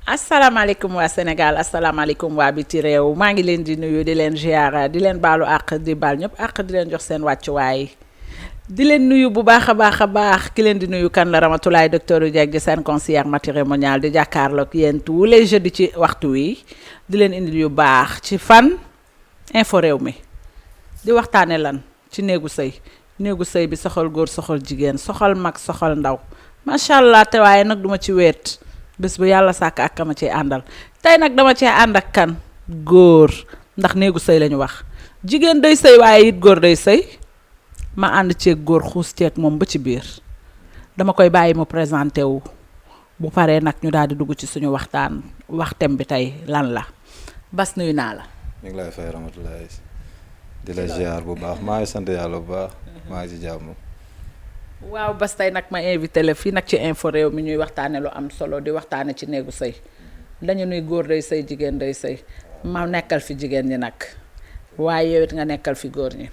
asalaamaaleykum waa Sénégal asalaamaaleykum waa biti réew maa ngi leen di nuyu di leen ziara di leen baalu àq di baal ñëpp àq di leen jox seen wàccuwaay di leen nuyu bu baax a baax a baax ki leen di nuyu kan la Ramatoulaye docteur Dieg di seen conseillère matrimoniale di jàkkaarloog yéen tous les jeudis ci waxtu wi di leen indi yu baax ci fan info réew mi di waxtaane lan ci néegu sëy bi soxal góor soxal jigéen soxal mag soxal ndaw macha allah te waaye nag duma ci weet bés bu yàlla sàkk ak kama ci àndal tey nag dama cee ànd ak kan góor ndax néegu sëy lañu wax jigéen day sëy waaye it góor day sëy ma ànd ceeg góor xuus ceeg moom ba ci biir dama koy bàyyi mu présenté wu bu paree nag ñu daal di dugg ci suñu waxtem bi tey lan la Bas nuyu naa la. ñu ngi lay fay Ramatoulaye di la ziar bu baax maa ngi sant yàlla bu baax maa ngi ci jàmm. waaw Bas tey nag ma invité la fii nag ci info réew mi ñuy waxtaane lu am solo di waxtaane ci néegu sëy dañu nuy góor day sëy jigéen day sëy ma nekkal fi jigéen ñi nag waaye yow it nga nekkal fi góor ñi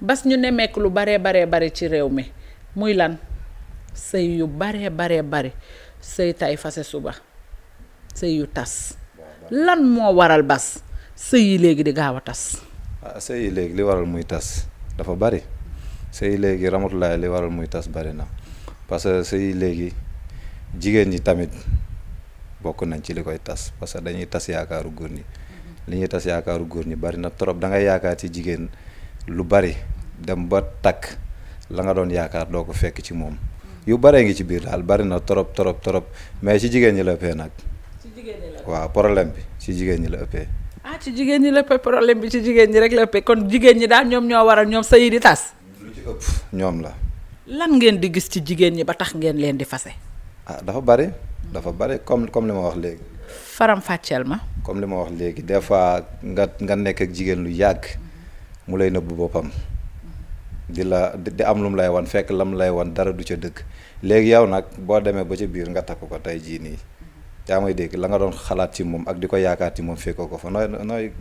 Bas ñu nemmeeku lu baree bari ci réew mi muy lan sëy yu baree bari sëy tay fase suba sëy yu tas lan moo waral Bas sëy yi léegi di gaaw a tas. Sëy yi léegi li waral muy tas dafa bari. sëy léegi Ramatoulaye li waral muy tas bari na parce que sëy léegi jigéen ñi tamit bokk nañ ci li koy tas parce que dañuy tas yaakaaru góor ñi li ñuy tas yaakaaru góor ñi bari na trop da ngay yaakaar ci jigéen lu bari dem ba takk la nga doon yaakaar doo ko fekk ci moom yu baree ngi ci biir daal bari na trop mais ci jigéen ñi la ëppee nag. ci jigéen ñi la waaw problème bi ci jigéen ñi la ëppee. ci jigéen ñi la ëppee problème bi ci jigéen ñi rek la ëppee kon jigéen ñi daal ñoom ñoo waral ñoom sëy yi di tas. ëpp ñoom la. lan ngeen di gis ci jigéen ñi ba tax ngeen leen di fase. dafa bari comme li ma wax léegi. faram fàcceel ma. comme li ma wax léegi des fois nga nekk ak jigéen lu yàgg mu lay nëbb boppam di am lu mu lay wan fekk lam lay wan dara du ca dëgg léegi yow nag boo demee ba ca biir nga takk ko tey jii nii yaa may dégg la nga doon xalaat ci moom ak di ko yaakaar ci moom fekkoo ko fa nooy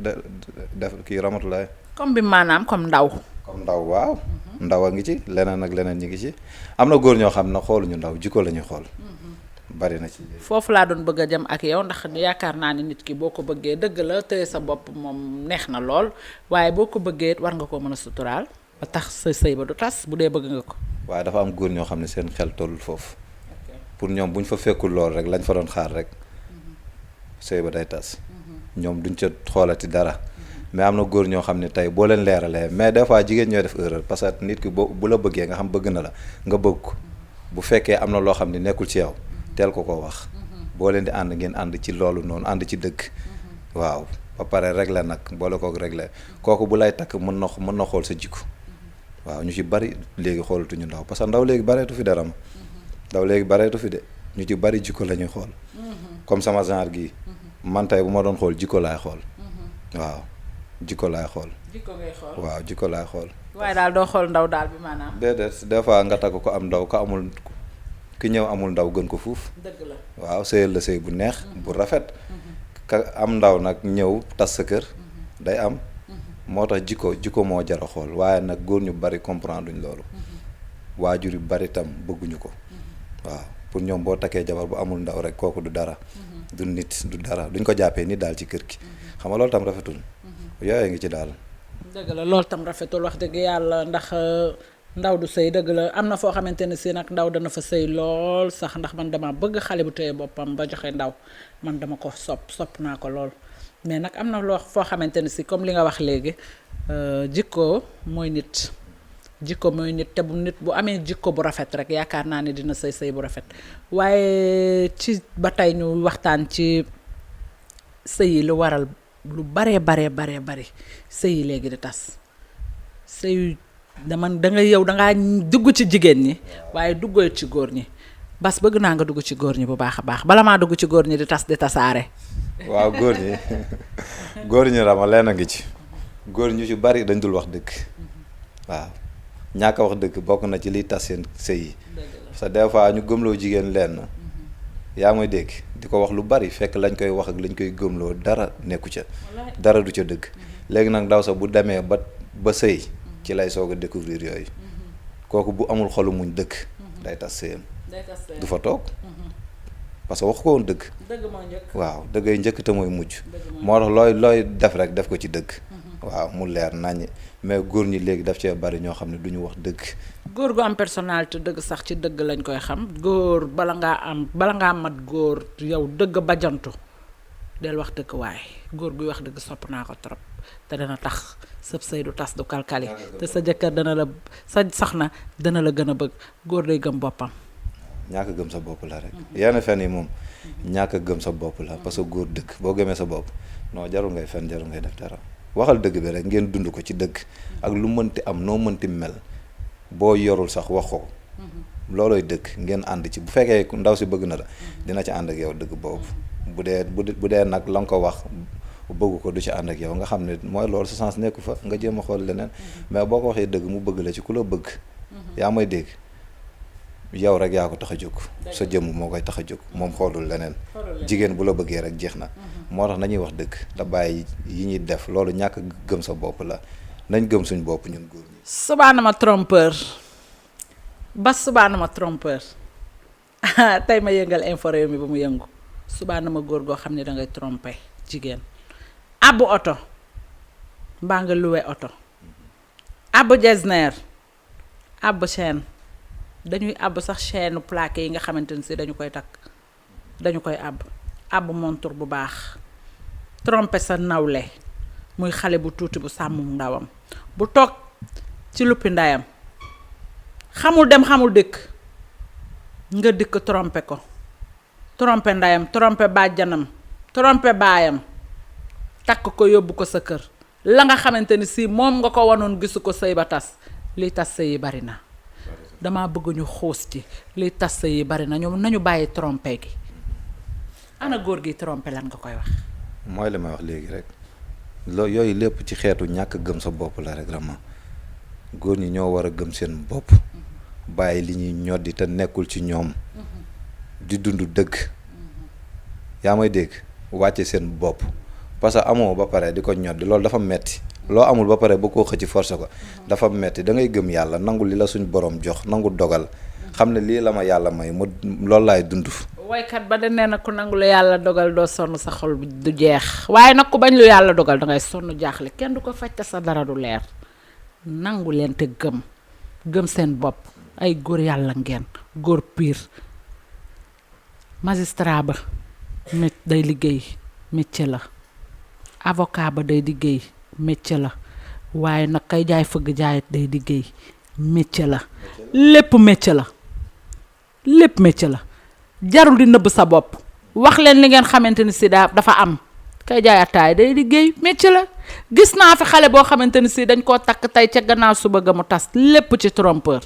def kii Ramatoulaye. comme bi maanaam comme ndaw. comme ndaw waaw. ndaw a ngi ci leneen ak leneen ñi ngi ci am na góor ñoo xam ne xooluñu ndaw jikko la ñuy xool. bari na ci. foofu laa doon bëgg a jëm ak yow ndax yaakaar naa ne nit ki boo ko bëggee dëgg la téye sa bopp moom neex na lool waaye boo ko bëggee war nga koo mën a suturaal ba tax sa sëy ba du tas bu dee bëgg nga ko. waaye dafa am góor ñoo xam ne seen xel tollul foofu. pour ñoom bu ñu fa fekkul lool rek lañ fa doon xaar rek sëy ba day tas. ñoom duñ ca xoolati dara. mais am na góor ñoo xam ne tey boo leen leeralee mais des fois jigéen ñooy def erreur parce que nit ki bu la bëggee nga xam bëgg na la nga bëgg ko bu fekkee am na loo xam ne nekkul ci yow teel ko wax boo leen di ànd ngeen ànd ci loolu noonu ànd ci dëgg waaw ba pare régler nag boole kook régler kooku bu lay takk mën na xool sa jikko waaw ñu ci bari léegi xoolatuñu ndaw parce que ndaw léegi bareetu fi dara ma ndaw léegi bareetu fi de ñu ci bari jikko la ñuy xool comme sama genre gii man tey bu ma doon xool jikko laay xool waaw jikko laay xool. jikko ngay xool waaw jikko laay xool. waaye daal doo xool ndaw daal bi maanaam. déedéet des fois nga takk ko am ndaw ko amul ki ñëw amul ndaw gën ko fuuf. dëgg la waaw sëyal la sëy bu neex. bu rafet. ka am ndaw nag ñëw tas sa kër. day am. moo tax jikko moo jar a xool waaye nag góor ñu bari comprendre duñ loolu. waajur yu bari tam bëgguñu ko. waaw pour ñoom boo takkee jabar bu amul ndaw rek kooku du dara. du nit du dara duñ ko jàppee nit daal ci kër gi. xam nga loolu tam rafetul. yooyu ngi ci daal. dëgg la loolu tam rafetul wax dëgg yàlla ndax ndaw du sëy dëgg la am na foo xamante ne si nag ndaw dana fa sëy lool sax ndax man dama bëgg xale bu téye boppam ba joxe ndaw man dama ko sopp naa ko lool mais nag am na loo foo xamante ne si comme li nga wax léegi jikko mooy nit te bu nit bu amee jikko bu rafet rek yaakaar naa ne dina sëy bu rafet waaye ci ba tey ñu waxtaan ci sëy yi lu waral lu baree bari sëy yi léegi di tas sëy da ngaa dugg ci jigéen ñi waaye duggoo ci góor ñi Bas bëgg naa nga dugg ci góor ñi bu baax a baax bala maa dugg ci góor ñi di tas di tasaare. waaw góor ñi Rama leen a ngi ci góor ñu ci bari dañ dul wax dëgg waaw ñàkk a wax dëgg bokk na ci liy tas seen sëy yi parce que des fois ñu gëmloo jigéen lenn yaa may dégg di ko wax lu bari fekk lañ koy wax ak lañ koy gëmloo dara nekku ca dara du ca dëgg léegi nag ndaw sax bu demee ba sëy ci lay soog a découvrir yooyu kooku bu amul xolu muñ dëkk day tas sëyam du fa toog parce que wax ko woon dëgg. dëgg moo njëkk. waaw dëggay njëkk te mooy mujj. moo tax looy def rek def ko ci dëgg. waaw mu leer naññ mais góor ñi léegi daf cee bari ñoo xam ne du ñu wax dëgg. góor gu am personnalité dëgg sax ci dëgg lañ koy xam góor bala ngaa mat góor yow dëgg bajantu del wax dëgg waaye góor guy wax dëgg sopp naa ko trop te dana tax sëb sëy du tas du kalkali te sa jëkkër sa soxna dana la gën a bëgg góor day gëm boppam. ñàkk a gëm sa bopp la rek. yenn fen yi moom ñàkk a gëm sa bopp la parce que góor dëgg boo gëmee sa bopp non jarul ngay fen jarul ngay def dara waxal dëgg bi rek ngeen dund ko ci dëgg ak lu mënti am noo mënti mel boo yorul sax wax ko loolooy dëgg ngeen ànd ci bu fekkee ndaw si bëgg na la dina ci ànd ak yow dëgg boobu bu dee nag la nga ko wax bëgg ko du ci ànd ak yow nga xam ne mooy loolu sa sens nekku fa nga jéem a xool leneen mais boo ko waxee dëgg mu bëgg la ci ku la bëgg yaa may dégg yow rek yaa ko tax a jóg sa jëmm moo koy tax a jóg moom xoolul leneen jigéen bu la bëggee rek jeex na moo tax nañuy wax dëgg te bàyyi yi ñuy def loolu ñàkk gëm sa bopp la nañ gëm suñ bopp ñun góor ñi. subaana ma trompeur tey ma yëngal info réew mi ba mu yëngu subaana ma góor goo xam ne dangay trompé jigéen abbu oto mbaa nga luwe oto abbu jesner abbu chaîne dañuy àbb sax chaîne plaqué yi nga xamante ni si dañu koy takk dañu koy àbb montur bu baax trompé sa nawle muy xale bu tuuti bu sàmm ndawam bu toog ci luppi ndayam xamul dem xamul dëkk nga dikk trompé ko trompé ndayam trompé bàjjanam trompé baayam takk ko yóbbu ko sa kër la nga xamante ni si moom nga ko wanoon gisu ko sëy ba tas liy tas sëy yi bari na dama bëgg ñu xuus ci liy tas sëy yi bari na nañu bàyyi trompé gi ana góor gi trompé lan nga koy wax. mooy li may wax léegi rek yooyu lépp ci xeetu ñàkk gëm sa bopp la rek vraiment góor ñi ñoo war a gëm seen bopp bàyyi li ñuy ñoddi te nekkul ci ñoom di dund dëgg yaa may dégg wàcce seen bopp parce que amoo ba pare di ko ñoddi loolu dafa metti loo amul ba pare ba koo xëcc forcé ko dafa metti da ngay gëm yàlla nangu li la suñ borom jox nangu dogal xam ne lii la ma yàlla may mu loolu laay dund. waykat ba de nee na ku nangu lu yàlla dogal doo sonn sa xol bi du jeex waaye nag ku bañ lu yàlla dogal dangay sonn jaaxle kenn du ko faj te sa dara du leer nangu leen te gëm seen bopp ay góor yàlla ngeen góor piir magistrat ba day liggéey métier la avocat ba day liggéey métier la waaye nag kay jaay fëgg jaayit day liggéey métier la lépp métier la jarul di nëbb sa bopp wax leen li ngeen xamante ni si dafa am kay jaay ataay day liggéey métier la gis naa fi xale boo xamante ni si dañ koo takk tey ca gannaaw suba ga mu tas lépp ci trompeur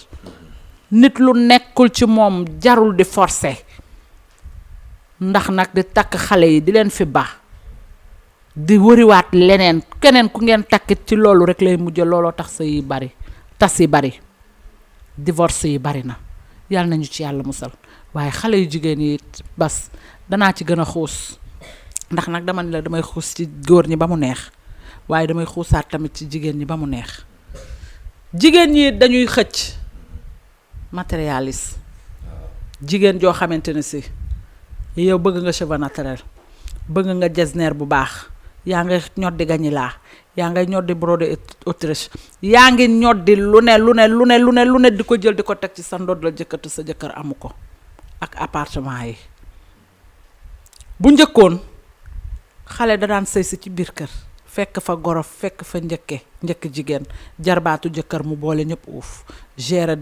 nit lu nekkul ci moom jarul di forcer ndax nag di takk xale yi di leen fi baax di wëriwaat leneen keneen ku ngeen takkit ci loolu rek lay mujj looloo tax sa yi bari tas yi bari divorce yi bari na yàlla nañu ci yàlla musal waaye xale yu jigéen yi bas danaa ci gën a xuus ndax nag dama ne la damay xuus ci góor ñi ba mu neex waaye damay xuusaat tamit ci jigéen ñi ba mu neex jigéen ñi dañuy xëcc matérialiste jigéen joo xamante ne si yow bëgg nga cheveux naturel bëgg nga jesner bu baax yaa ngay ñoddi gañi laa yaa ngay ñoddi brodé autriche yaa ngi ñoddi lu ne di ko jël di ko teg ci sa ndodd la jëkkër sa jëkkër amu ko ak appartement yi bu njëkkoon xale da daan sëy si ci biir kër fekk fa goro fekk fa njëkk jigéen jarbaatu jëkkër mu boole ñëpp uuf gérer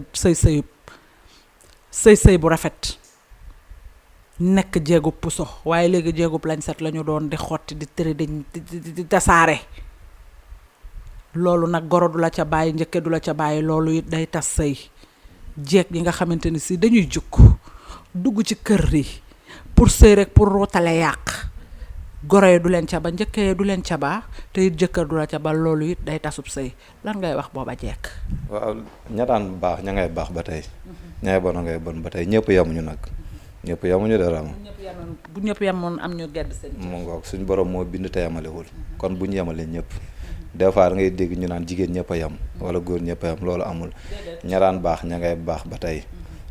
sëy bu rafet nekk jéegub puso waaye léegi jéegub lañ set lañu doon di xotti di tëri di tasaare loolu nag goro du la ca bàyyi njëkke du la ca bàyyi loolu it day tas sëy jéeg yi nga xamante ni si dañuy jukk dugg ci kër yi pour sëy rek pour rootale yàq goro yi du leen ca ba njëkke yi du leen ca ba te it jëkkër du la ca ba loolu it day tasub sëy lan ngay wax booba jekk waaw ña daan baax ña ngay baax ba tey ña ngay bon a ngay bon ba tey ñëpp yamuñu nag ñëpp yamuñu dara ma bu ñëpp yamoon am ñu gedd seen mu ngoog suñ borom moo bind te yamalewul kon bu ñu yemalee ñëpp des fois da ngay dégg ñu naan jigéen ñëpp a yam wala góor ñëpp a yam loolu amul ña daan baax ña ngay baax ba tey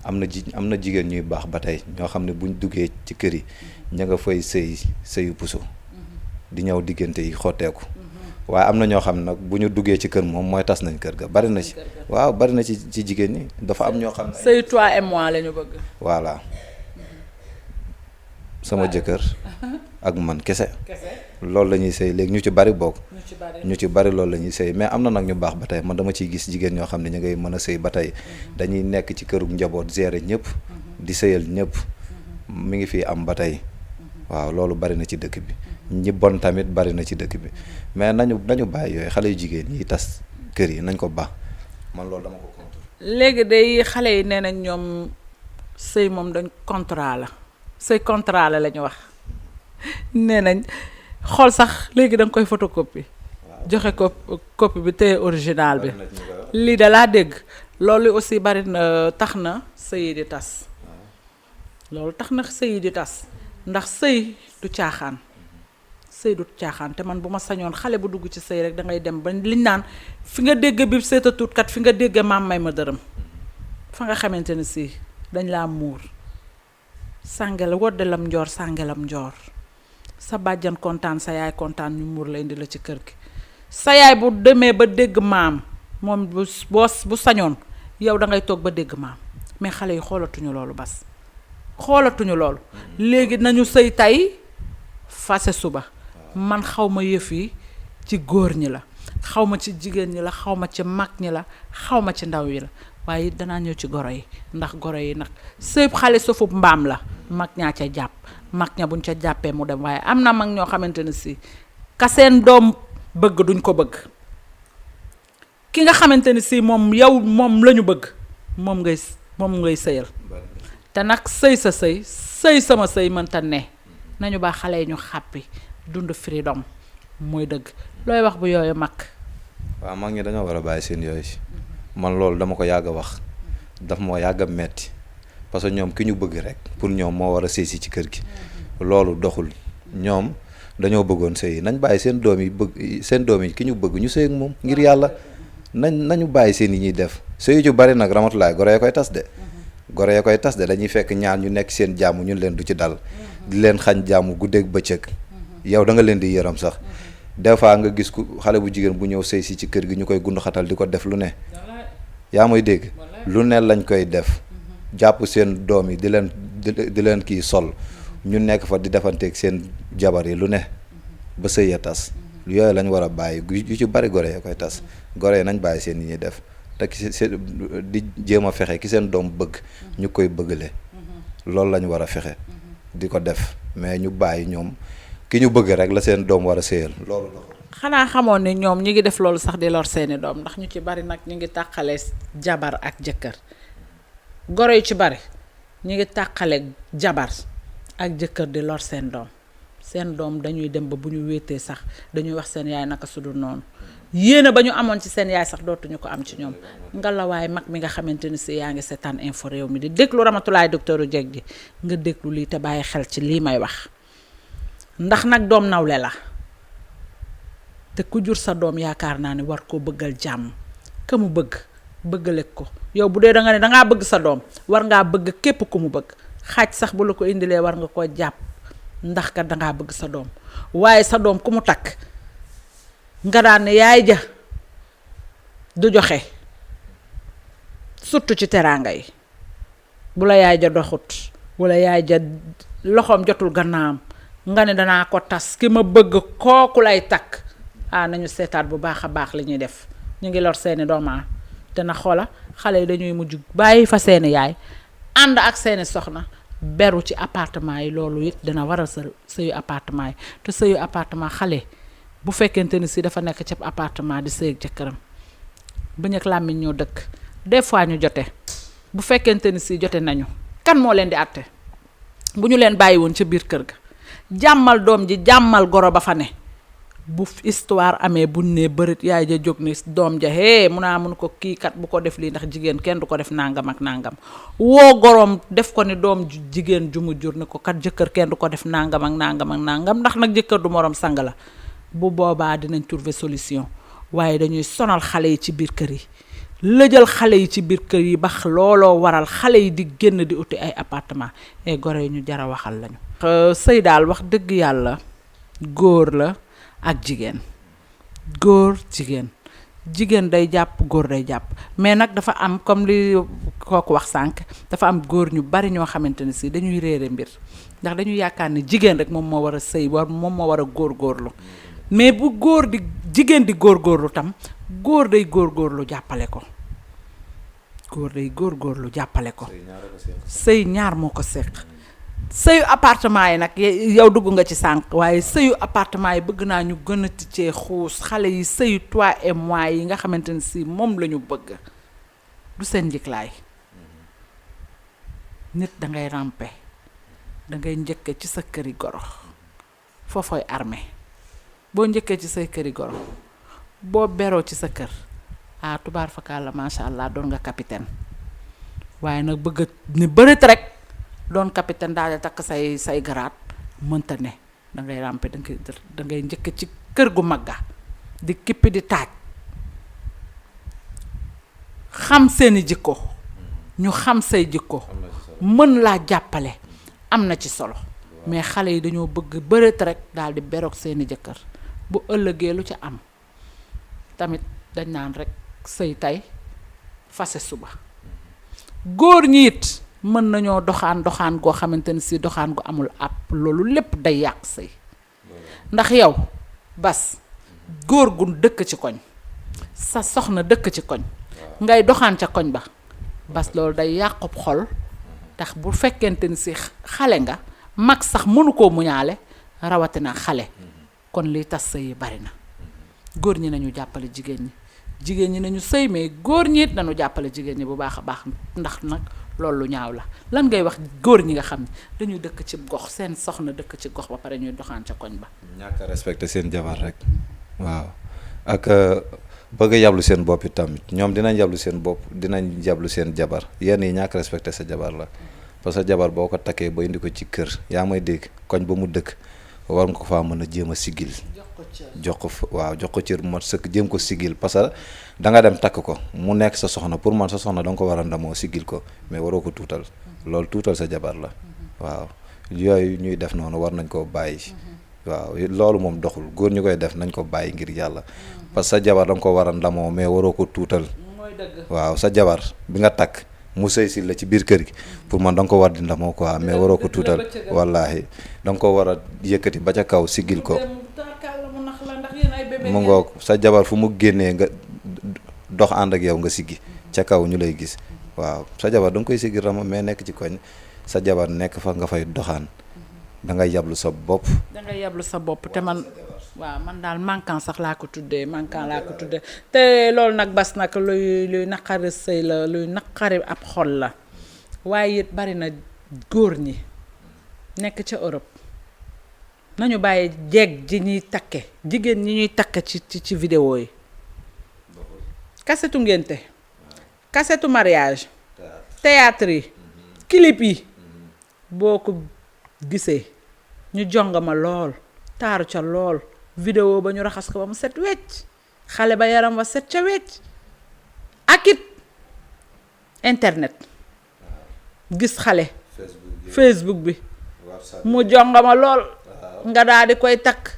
am na jigéen ñuy baax ba tey ñoo xam ne buñ duggee ci kër yi ña nga fay sëyu puso di ñëw diggante yi xotteeku waaye am na ñoo xam ne nag bu ñu duggee ci kër moom mooy tas nañ kër ga bari na ci waaw bari na ci jigéen ñi dafa am ñoo xam ne sëy toi et moi la ñu bëgg. voilà sama jëkkër ak man kese loolu la ñuy sëy léegi ñu ci bari bokk ñu ci bari loolu la ñuy sëy mais am na nag ñu baax ba tey man dama ciy gis jigéen ñoo xam ne ñu ngay mën a sëy ba tey dañuy nekk ci kërug njaboot gérer ñëpp di sëyal ñëpp mi ngi fii am ba tey waaw loolu bari na ci dëkk bi ñi bon tamit bari na ci dëkk bi mais nañu bàyyi yooyu xale yu jigéen yi tas kër yi nañ ko baax man loolu dama ko contre. léegi day xale yi nee nañ ñoom sëy moom dañ contrat la sëy contrat la ñu wax nee nañ xool sax léegi da nga koy photocopie joxe ko copie bi te original bi lii da laa dégg loolu aussi bari na tax na sëy yi di tas loolu tax na sëy yi di tas ndax sëy du caaxaan sëy du caaxaan te man bu ma sañoon xale bu dugg ci sëy rek da ngay dem ba liñ naan fi nga dégg bi seeta tuutkat fi nga dégg maam may ma dërëm fa nga xamante ne si dañ laa muur sàngel woddelam njoor sàngelam njoor sa bàjjan kontaan sa yaay kontaan ñu muur la indi la ci kër gi sa yaay bu demee ba dégg maam moom bu sañoon yow da ngay toog ba dégg maam mais xale yi xoolatuñu loolu bas xoolatuñu loolu léegi nañu sëy tey fase suba man xaw ma yëf yi ci góor ñi la xaw ma ci jigéen ñi la xaw ma ci mag ñi la xaw ma ci ndaw yi la waaye danaa ñëw ci goro yi ndax goro yi nag sëy xale sofub mbaam la mag ñaa ca jàpp mag ña buñ ca jàppee mu dem waaye am na mag ñoo xamante ne si ka seen doom bëgg duñ ko bëgg ki nga xamante ne si moom yow moom la ñu bëgg moom ngay sëyal te nag sëy sa sëy sama sëy mënta ne nañu baax xale yi ñu xàppi dund freedom mooy dëgg looy wax bu yooyu mag. waaw mag ñi dañoo war a bàyyi seen yooyu man loolu dama ko yàgg a wax daf moo yàgg a metti parce que ñoom ki ñu bëgg rek pour ñoom moo war a sëy si ci kër gi loolu doxul ñoom dañoo bëggoon sëy nañ bàyyi seen doom yi ki ñu bëgg ñu sëy ak moom ngir yàlla nañu bàyyi seen yi ñuy def sëy ju bari nag ramatulaay goro ya koy tas de dañuy fekk ñaar ñu nekk seen jàmm ñun leen du ci dal di leen xañ jàmm guddeeg bëccëg yow da nga leen di yërëm sax des fois nga gis ku xale bu jigéen bu ñëw sëy si ci kër gi ñu koy gund xatal di ko def lu ne yaa may dégg lu ne lañ koy def jàpp seen doom yi di leen kii sol ñu nekk fa di defanteeg seen jabar yi lu ne ba sëy ya tas yooyu lañ war a bàyyi yu ci bari gore ya koy tas gore yi nañ bàyyi seen yi ñuy def te di jéem a fexe ki seen doom bëgg ñu koy bëggale loolu lañ war a fexe di ko def mais ñu bàyyi ñoom ki ñu bëgg rek la seen doom war a séyal loolu la. xanaa xamoon ne ñoom ñi ngi def loolu sax di lor seeni doom ndax ñu ci bari nag ñu ngi tàqale jabar ak jëkkër goro yu ci bari ñu ngi tàqale jabar ak jëkkër di lor seen doom dañuy dem ba bu ñu wéetee sax dañuy wax seen yaay naka sudul noonu yéena ba ñu amoon ci seen yaay sax dootuñu ko am ci ñoom ngalawaay mag mi nga xamante ni si yaa ngi seetaan info réew mi di déglu Ramatulaay docteur Dieg ji nga déglu lii te bàyyi xel ci lii may wax ndax nag doom nawle la te ku jur sa doom yaakaar naa ne war koo bëggal jàmm ka mu bëggale ko yow bu dee da nga ne dangaa bëgg sa doom war ngaa bëgg képp ku mu bëgg xaaj sax bu la ko indilee war nga koo jàpp ndax kat dangaa bëgg sa doom waaye sa doom ku mu takk nga daan ne yaay ja du joxe surtout ci teraanga yi bu la yaay ja doxut wala yaay ja loxoom jotul gannaawam nga ne danaa ko tas ki ma bëgg kooku lay takk nañu seetaat bu baax a baax li ñuy def ñu ngi lor seeni dooma te na xoola xale yi dañuy mujj bàyyi fa seeni yaay ànd ak seeni soxna beru ci appartement yi loolu it dina waral sëyu appartement yi te sëyu appartement xale bu fekkente ni si dafa nekk ci appartement di sëy ak jëkkëram bëñ ak làmmiñ ñoo dëkk des fois ñu jote bu fekkente ni si jote nañu kan moo leen di àtte bu ñu leen bàyyi woon ca biir kër ga jàmmal doom ji jàmmal goro ba fa ne bu histoire amee buñ ne bërit yaay ja jóg ni doom ja mun ko kii kat bu ko def lii ndax jigéen kenn du ko def nangam ak nangam woo goroom def ko ni doom jigéen ju mu jur ne ko kat jëkkër kenn du ko def nangam ak nangam ak nangam ndax nag jëkkër du moroom sang la bu boobaa dinañ trouver solution waaye dañuy sonal xale yi ci biir kër yi lëjal xale yi ci biir kër yi ba looloo waral xale yi di génn di uti ay appartement et gore yi ñu jara waxal lañu. Sëy daal wax dëgg yàlla góor la ak jigéen góor jigéen day jàpp góor day jàpp mais nag dafa am comme li kooku wax sànq dafa am góor ñu bari ñoo xamante ne si dañuy réere mbir ndax dañu yaakaar ni jigéen rek moom moo war a sëy moom moo war a góorgóorlu mais bu jigéen di góorgóorlu tam góor day góorgóorlu jàppale ko góor day góorgóorlu jàppale ko sëy ñaar moo ko séq sëyu appartement yi nag yow dugg nga ci sànq waaye sëyu appartement yi bëgg naa ñu gën a cee xuus xale yi sëyu toi et moi yi nga xamante ne si moom la ñu bëgg du seen njëklaay nit dangay rampe dangay njëkke ci sa këri goro foofooy armée boo njëkkee ci say këri goro boo beroo ci sa kër tubaar fakàlla macha allah doon nga capitaine waaye nag bëgg ni bëreet rek doon capitaine daal di takk say garaat mënta ne dangay rampe dangay njëkke ci kër gu magga di kippi di taaj xam seeni jikko ñu xam say jikko mën laa jàppale am na ci solo mais xale yi dañoo bëgg bëreet rek daal di beroog seeni jëkkër bu ëllëgee lu ci am tamit dañ naan rek sëy tey fase suba góor ñi it mën nañoo doxaan goo xamante ni si doxaan gu amul àpp loolu lépp day yàq sëy ndax yow bas góor gu dëkk ci koñ sa soxna dëkk ci koñ ngay doxaan ca koñ ba bas loolu day yàqub xol tax bu fekkente ni si xale nga mag sax mënu koo muñaale rawatina xale kon liy tas sëy yi bari na góor ñi nañu jàppale jigéen ñi nañu sëy mais góor ñi it nañu jàppale jigéen ñi bu baax a baax ndax nag loolu lu ñaaw la lan ngay wax góor ñi nga xam ne dañuy dëkk ci gox seen soxna dëkk ci gox ba pare ñuy doxaan ca koñ ba ñàkk a respecté seen jabar rek waaw ak bëgg a yablu seen bopp tamit ñoom dinañ yablu seen bopp dinañ yablu seen jabar yenn yi ñàkk respecté sa jabar la parce que jabar boo ko takkee ba indi ko ci kër yaa may dégg koñ ba mu dëkk war nga ko faa mën a jéem a sigil jox ko cër mat sëkk jéem ko sigil parce que da nga dem takk ko mu nekk sa soxna pour man sa soxna da nga ko war a ndamoo sigil ko mais waroo ko tuutal loolu tuutal sa jabar la waaw yooyu ñuy def noonu war nañ koo bàyyi waaw loolu moom doxul góor ñu koy def nañ ko bàyyi ngir yàlla parce que sa jabar da nga ko war a ndamoo mais waroo ko tuutal waaw sa jabar bi nga takk mu sëy si la ci biir kër gi pour man da nga ko war di ndamoo quoi mais waroo ko tuutal wallaahi da nga ko war a yëkkati ba ca kaw sigil ko mu ngoog sa jabar fu mu génnee nga dox ànd ak yow nga siggi ca kaw ñu lay gis waaw sa jabar da nga koy sigil rama mais nekk ci koñ sa jabar nekk fa nga fay doxaan da ngay yablu sa bopp te man waaw man daal manquant sax laa ko tuddee te loolu nag bas nag luy naqari sëy la luy naqari ab xol la waaye it bari na góor ñi nekk ca Europe nañu bàyyi jeeg ji ñuy takke jigéen ñi ñuy takke ci vidéo yi kasetu ngénte kasetu mariage théâtre yi clip yi boo ko gisee ñu jongama lool taaru ca lool vidéo ba ñu raxas ko ba mu set wecc xale ba yaram wa set ca wecc ak it internet gis xale Facebook bi mu jongama lool nga daal di koy takk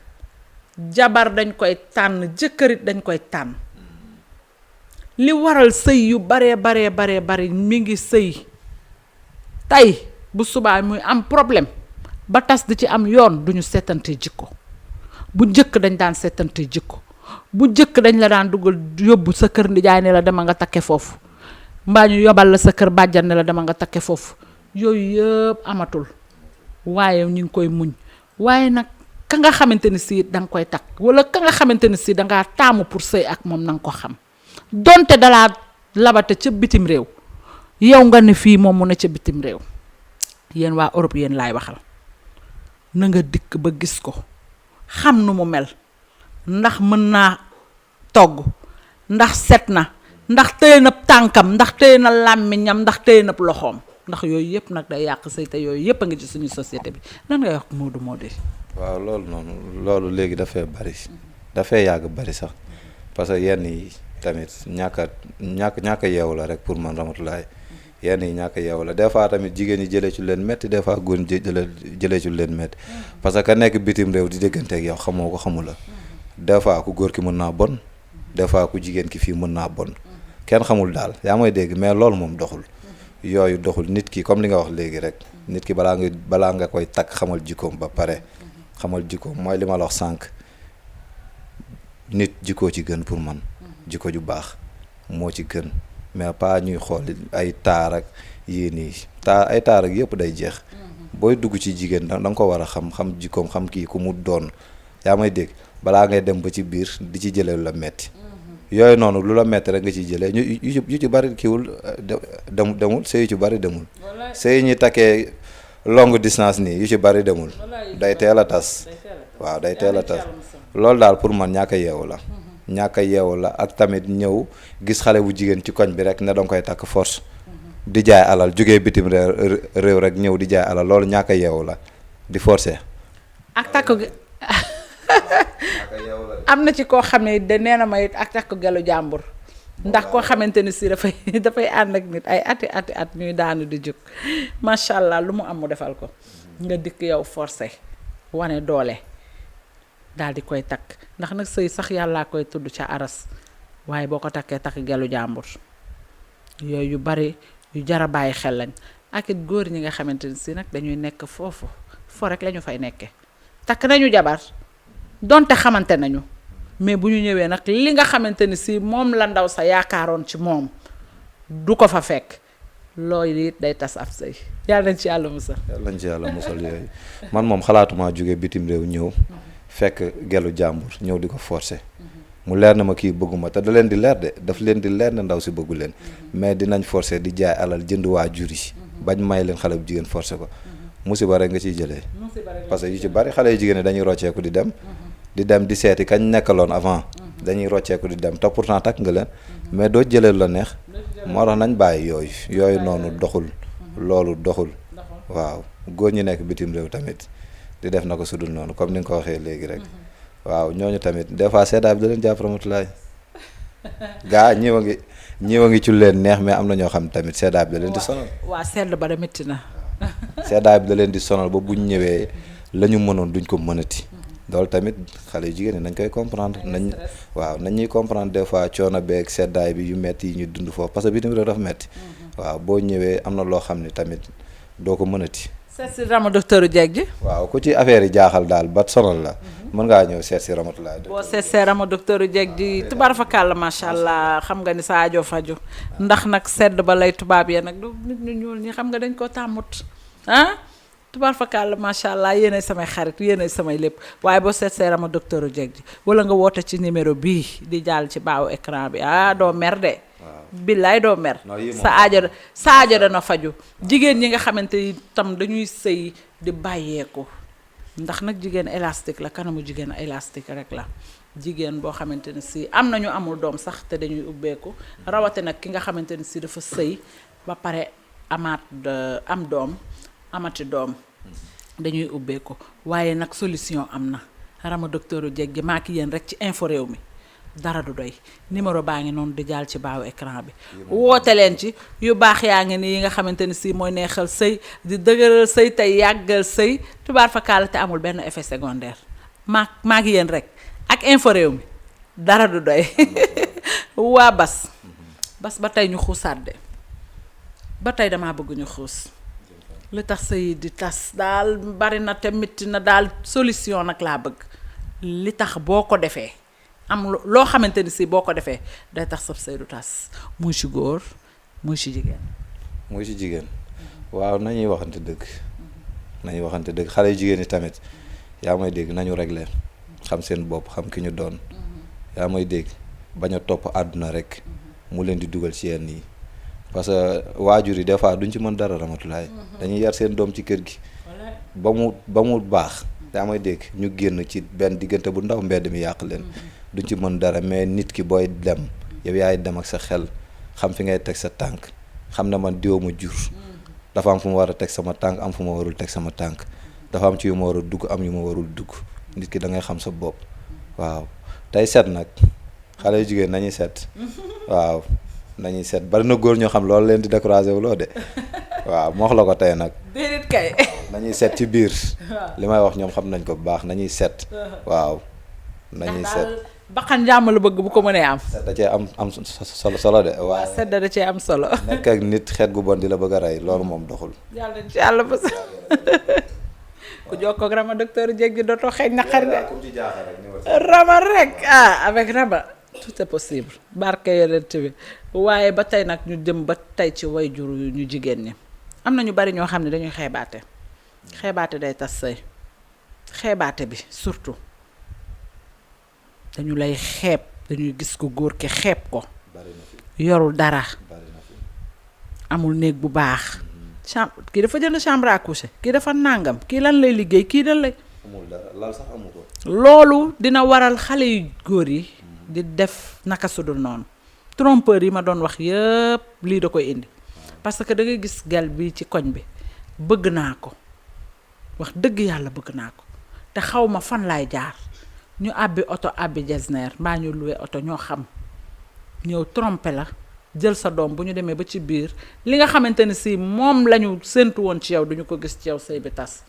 jabar dañ koy tànn jëkkërit dañ koy tànn li waral sëy yu baree bari mi ngi sëy tey bu subaa muy am problème ba tas di ci am yoon duñu seetante jikko bu njëkk dañ daan seetante jikko bu njëkk dañ la daan dugal yóbbu sa kër ndijaay ne la dama nga takke foofu mbaa ñu yobal la sa kër bàjjan ne la dama nga takke foofu yooyu yëpp amatul waaye ñu ngi koy muñ waaye nag ka nga xamante ni si da nga koy takk wala ka nga xamante ni si dangaa taamu pour sëy ak moom na nga ko xam donte dalaa labate ca bitim réew yow nga ne fii moom mu ne ca bitim réew yéen waa Europe yéen laay waxal na nga dikk ba gis ko xam nu mu mel ndax mën naa togg ndax set na ndax téye na tànkam ndax téye na làmmiñam ndax téye na loxoom ndax yooyu yëpp nag day yàq sëy te yooyu yëpp a ngi ci suñu société bi lan ngay wax Modou waaw loolu noonu loolu léegi dafay bari dafay yàgg bari sax parce que yenn yi tamit ñàkk a yeewu la rek pour man Ramatulaay yenn yi ñàkk a yeewu la des fois tamit jigéen ñi jëlee ci leen métti des fois góor ñi jëlee ci leen métti parce que nekk bitim réew di dégganteeg yow xamoo ko xamu la des fois ku góor ki mën naa bon des fois ku jigéen ki fii mën naa bon kenn xamul daal yaa may dégg mais loolu moom doxul yooyu doxul nit ki comme li nga wax léegi rek nit ki balaa nga koy takk xamal jikkoom ba pare xamal jikkoom mooy li ma la wax sànq nit jikkoo ci gën pour man jikko ju baax moo ci gën mais pas ñuy xool ay taar ak yii nii ay taar ak yëpp day jeex booy dugg ci jigéen da nga ko war a xam jikkoom xam kii ku mu doon yaa may dégg balaa ngay dem ba ci biir di ci jëlee lu la metti yooyu noonu lu la metti rek nga ciy jëlee yu ci bari kiiwul demul sëy yu ci bari demul sëy ñi takkee longue distance nii yu ci bari demul day teel a tas waaw day teel a tas loolu daal pour man ñàkk a yeewu la ñàkk a yeewu la ak tamit ñëw gis xale bu jigéen ci koñ bi rek ne danga koy takk force di jaay alal jógee bitim réew rek ñëw di jaay alal loolu ñàkk a yeewu la di forcer ak takk gi am na ci koo xam ne de nee na may ak takk gelu jàmbur ndax koo xamante ni si dafay ànd ak nit ay ati at ñuy daanu di jóg macha allah lu mu am mu defal ko nga dikk yow forcé wane doole daal di koy takk ndax nag sëy sax yàllaa koy tudd ca aras waaye boo ko takkee takk gelu jàmbur yooyu yu bari yu jara bàyyi xel lañ ak it góor ñi nga xamante ni si nag dañuy nekk foofu fo rek la ñu fay nekkee takk nañu jabar donte xamante nañu mais bu ñu ñëwee nag li nga xamante ni si moom la ndaw sa yaakaaroon ci moom du ko fa fekk loolu it day tas ab sëy yàlla nañ ci yàlla musal. yàlla nañ ci yàlla musal yooyu man moom xalaatuma jóge bitim réew ñëw fekk gelu jàmbur ñëw di ko forcer mu leer na ma kii bëgguma te da leen di leer de daf leen di leer na ndaw si bëggu leen mais dinañ forcer di jaay alal jënd waajur yi bañ may leen xale bu jigéen forcer ko musiba rek nga ciy jëlee parce que yu ci bari xale yu jigéen dañuy rocceeku di dem di seeti kañ nekkaloon avant dañuy rocceeku di dem te pourtant takk nga leen mais doo jëlee la neex moo tax nañ bàyyi yooyu noonu doxul loolu doxul waaw góor ñi nekk bitim réew tamit di def na ko sudul noonu comme ni nga ko waxee léegi rek waaw ñooñu tamit des fois seddaay bi da leen jàpp Ramatulaay gaa ñëw a ngi ci leen neex mais am na ñoo xam tamit seddaay bi da leen di sonal waa sedd ba da métti na seddaay bi da leen di sonal ba buñ ñëwee la ñu mënoon duñ ko mënati loolu tamit xale yu jigéen ñi nañ koy comprendre nañ ñuy comprendre des fois coono beeg seddaay bi yu metti yi ñu dund foofu parce que bitim réew dafa metti waaw boo ñëwee am na loo xam ne tamit doo ko mënati. seet si Rama docteur Dieg ji. waaw ku ci affaire yi jaaxal daal ba sonal la mën ngaa ñëw seet si Ramatulaay. boo seet see Rama docteur Dieg ji tubaar fa kàll macha allah xam nga ni sa aajo faju ndax nag sedd ba lay tubaab ya nag du nit ñu ñuul ñi xam nga dañ koo tàmmut tubaar fa kàll macha allah yéenay samay xarit yéenay samay lépp waaye boo seet see Rama docteur Dieg ji wala nga woote ci numéro bii di jàll ci baawu écran bi doo mer de. billaay doo mer sa aajo dana faju jigéen ñi nga xamante ni tam dañuy sëy di bàyyeeku ndax nag jigéen élastique la kanamu jigéen élastique rek la jigéen boo xamante ne si am nañu amul doom sax te dañuy ubbeeku rawate nag ki nga xamante ne si dafa sëy ba pare am doom amati doom dañuy ubbeeku waaye nag solution am na Rama docteur Dieg gi maa ki yéen rek ci info réew mi dara du doy numéro baa ngi noonu di jàll ci baawu écran bi woote leen ci yu baax yaa ngi ni yi nga xamante ni si mooy neexal sëy di dëgëral sëy tey yàggal sëy tubaar fa kaala te amul benn effet secondaire maa ngi yéen rek ak info réew mi dara du doy waa bas ba tey ñu xuusaat de ba tey damaa bëgg ñu xuus li tax sëy di tas daal bari na te metti na daal solution nag laa bëgg li tax boo ko defee am loo xamante ni si boo ko defee day tax sab sëy du tas muy ci góor muy ci jigéen waaw nañuy waxante dëgg xale yu jigéen ñi tamit yaa may dégg nañu régler xam seen bopp xam ki ñu doon yaa may dégg bañ a topp àdduna rek mu leen di dugal ci yenn yi parce que waajur yi des fois duñ ci mën dara Ramatulaay dañuy yar seen doom ci kër gi ba mu baax yaa may dégg ñu génn ci benn diggante bu ndaw mbedd mi yàq leen duñ ci mën dara mais nit ki booy dem yow yaay dem ak sa xel xam fi ngay teg sa tànk xam ne man diw ma jur dafa am fu ma war a teg sama tànk am fu ma warul teg sama tànk dafa am ci yu ma war a dugg am yu ma warul dugg nit ki da ngay xam sa bopp waaw tey seet nag xale yu jigéen nañuy seet waaw nañuy seet bari na góor ñoo xam loolu leen di découragé wu loo de waaw moo wax la ko tey nag déedéet kay. nañuy seet ci biir li may wax ñoom xam nañ ko bu baax nañuy seet waaw nañuy seet bakkan jàmm la bëgg bu ko mënee am. seet da cee am solo de waaw seet da cee am solo. nekk ak nit xeet gu bon di la bëgg a rey loolu moom doxul. yàlla ci yàlla bës. ku jokkoo ak Rama docteur Diegui dootoo xeeñ na xarit de. Rama rek avec Rama tout est possible barke yonent bi waaye ba tey nag ñu jëm ba tey ci wayjur yu ñu jigéen ñi am na ñu bari ñoo xam ne dañuy xeebaate day tas sëy xeebaate bi surtout dañu lay xeeb dañuy gis ko góor ki xeeb ko yorul dara amul néeg bu baax kii dafa jënd chambre à coucher kii dafa nàngam kii lan lay liggéey kii lan lay amul dara lal sax amu ko loolu dina waral xale yu góor yi di def naka sudul noonu trompeur yi ma doon wax yëpp lii da koy indi parce que da ngay gis gel bi ci koñ bi bëgg naa ko wax dëgg yàlla bëgg naa ko te xaw ma fan laay jaar ñu àbbi oto àbbi jesner mbaa ñu luwe oto ñoo xam ñëw tromper la jël sa doom bu ñu demee ba ci biir li nga xamante ni si moom lañu séntu woon ci yow duñu ko gis ci yow sëy bi tas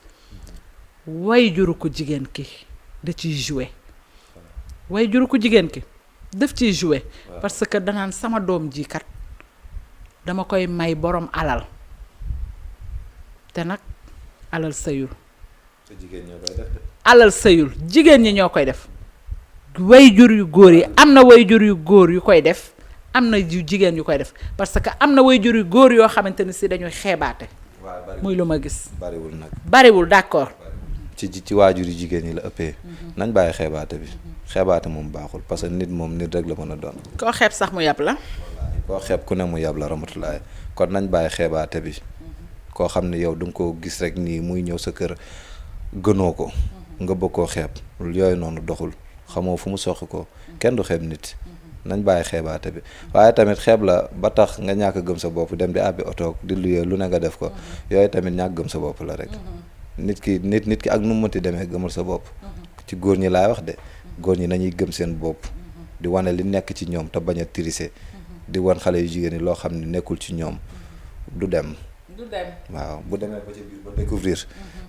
way juru ko jigéen ki da ciy jouer way juru ko jigéen ki daf ciy jouer parce que danaan sama doom ji kat dama koy may borom alal te nag alal sëyul alal sëyul jigéen ñi ñoo koy def way jur yu góor yi am na way jur yu góor yu koy def am na yu jigéen yu koy def parce que am na way jur yu góor yoo xamante ni si dañuy xeebaate muy lu ma gis bariwul nag bariwul d'accord ci waajur yu jigéen ñi la ëppee nañ bàyyi xeebaate bi xeebaate moom baaxul parce que nit moom nit rek la mën a doon koo xeeb sax mu yab la koo xeeb ku ne mu yab la ramatulaay kon nañ bàyyi xeebaate bi koo xam ne yow du nga ko gis rek nii muy ñëw sa kër gënoo ko nga bëgg koo xeeb yooyu noonu doxul xamoo fu mu soxi ko kenn du xeeb nit nañ bàyyi xeebaate bi waaye tamit xeeb la ba tax nga ñàkk gëm sa bopp dem di àbbi oto di luyee lu ne nga def ko yooyu tamit ñàkk gëm sa bopp la rek nit ki ak nu mu mënti demee gëmal sa bopp ci góor ñi laay wax de góor ñi nañuy gëm seen bopp di wane li nekk ci ñoom te bañ a tirise di wan xale yu jigéen ñi loo xam ne nekkul ci ñoom du dem waaw bu demee ba ci biir ba découvrir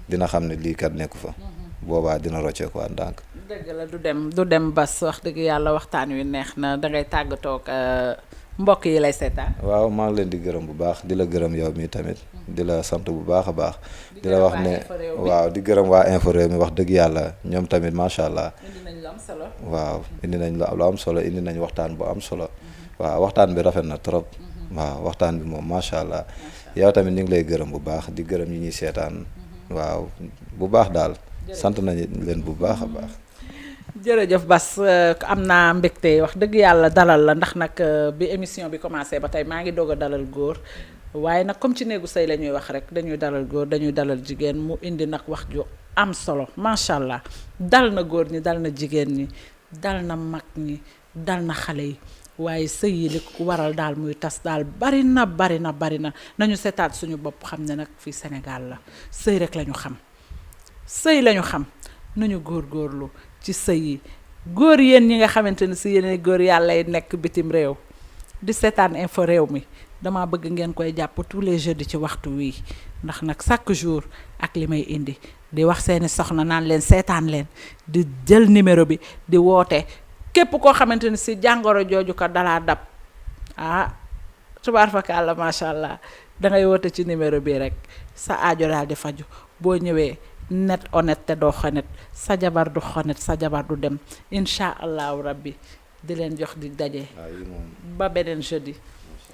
dina xam ne lii kat nekku fa boobaa dina rocceeku waa ndànk dëgg la du dem bas wax dëgg yàlla waxtaan wi neex na dangay tàggatoo ak mbokk yi lay seetaan waaw maa ngi leen di gërëm bu baax di la gërëm yow mi tamit di la sant bu baax a baax di la wax ne waaw di gërëm waa Infos Rewmi wax dëgg yàlla ñoom tamit macha allah indi nañ lu am solo waaw indi nañ lu am solo indi nañ waxtaan bu am solo waaw waxtaan bi rafet na trop waaw waxtaan bi moom macha allah yow tamit ñu ngi lay gërëm bu baax di gërëm ñi ñuy seetaan waaw bu baax daal sant nañ leen bu baax a baax jërëjëf Bass am naa mbégte wax dëgg yàlla dalal la ndax nag bi émission bi commencé ba tey maa ngi doog a dalal góor waaye nag comme ci néegu sëy la ñuy wax rek dañuy dalal góor dañuy dalal jigéen mu indi nag wax ju am solo macha allah dal na góor ñi dal na jigéen ñi dal na mag ñi dal na xale yi waaye sëy yi li ko waral daal muy tas daal bari na nañu seetaat suñu bopp xam ne nag fii Sénégal la sëy rek la ñu xam sëy la ñu xam nañu góorgóorlu ci sëy yi góor yéen ñi nga xamante ne si yeneen góor yàlla yi nekk bitim réew di seetaan Infos Rewmi dama bëgg ngeen koy jàpp tous les jeudis ci waxtu wii ndax nag chaque jour ak li may indi di wax seeni soxna naan leen seetaan leen di jël numéro bi di woote képp koo xamante ne si jàngoro jooju ko dalaa dab tubaar fakàlla macha allah dangay woote ci numéro bi rek sa aajo daal di faju boo ñëwee net honnête te doo xonet sa jabar du xonet sa jabar du dem incha allahu rabbi di leen jox di daje ba beneen jeudi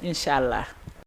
incha allah